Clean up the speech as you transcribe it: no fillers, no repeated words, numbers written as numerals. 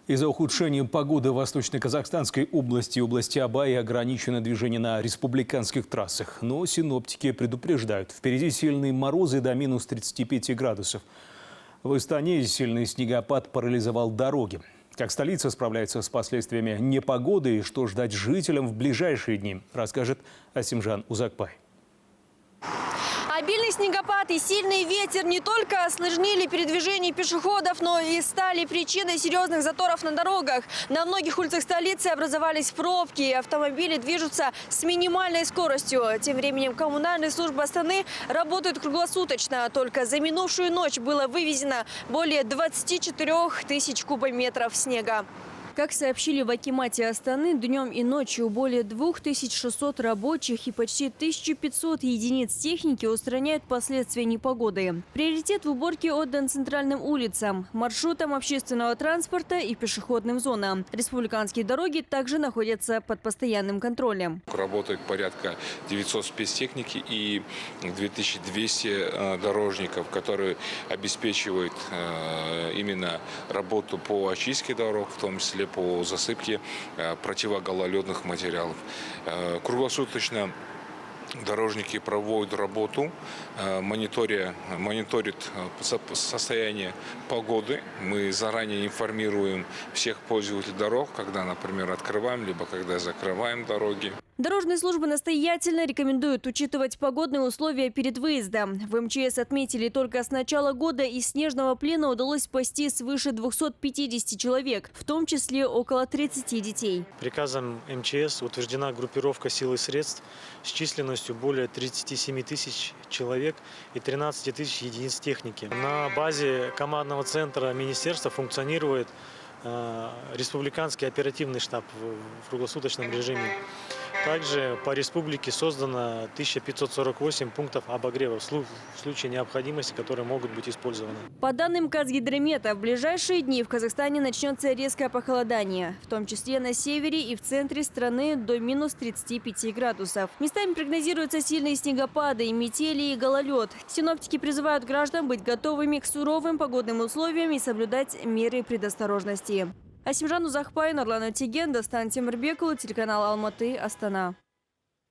Из-за ухудшения погоды в Восточно-Казахстанской области и области Абайи ограничено движение на республиканских трассах. Но синоптики предупреждают, впереди сильные морозы до минус 35 градусов. В Астане сильный снегопад парализовал дороги. Как столица справляется с последствиями непогоды и что ждать жителям в ближайшие дни, расскажет Асимжан Узакбай. Обильный снегопад и сильный ветер не только осложнили передвижение пешеходов, но и стали причиной серьезных заторов на дорогах. На многих улицах столицы образовались пробки, и автомобили движутся с минимальной скоростью. Тем временем коммунальные службы Астаны работают круглосуточно. Только за минувшую ночь было вывезено более 24 тысяч кубометров снега. Как сообщили в акимате Астаны, днем и ночью более 2600 рабочих и почти 1500 единиц техники устраняют последствия непогоды. Приоритет в уборке отдан центральным улицам, маршрутам общественного транспорта и пешеходным зонам. Республиканские дороги также находятся под постоянным контролем. Работает порядка 900 спецтехники и 2200 дорожников, которые обеспечивают именно работу по очистке дорог, в том числе по засыпке противогололедных материалов. Круглосуточно дорожники проводят работу, мониторят состояние погоды. Мы заранее информируем всех пользователей дорог, когда, например, открываем, либо когда закрываем дороги. Дорожные службы настоятельно рекомендуют учитывать погодные условия перед выездом. В МЧС отметили, только с начала года из снежного плена удалось спасти свыше 250 человек, в том числе около 30 детей. Приказом МЧС утверждена группировка сил и средств с численностью более 37 тысяч человек и 13 тысяч единиц техники. На базе командного центра министерства функционирует республиканский оперативный штаб в круглосуточном режиме. Также по республике создано 1548 пунктов обогрева в случае необходимости, которые могут быть использованы. По данным Казгидромета, в ближайшие дни в Казахстане начнется резкое похолодание, в том числе на севере и в центре страны до минус 35 градусов. Местами прогнозируются сильные снегопады, метели и гололед. Синоптики призывают граждан быть готовыми к суровым погодным условиям и соблюдать меры предосторожности. Асимжан Узакбай, Нурлан Өтеген, Достан Темирбекұлы, телеканал Алматы, Астана.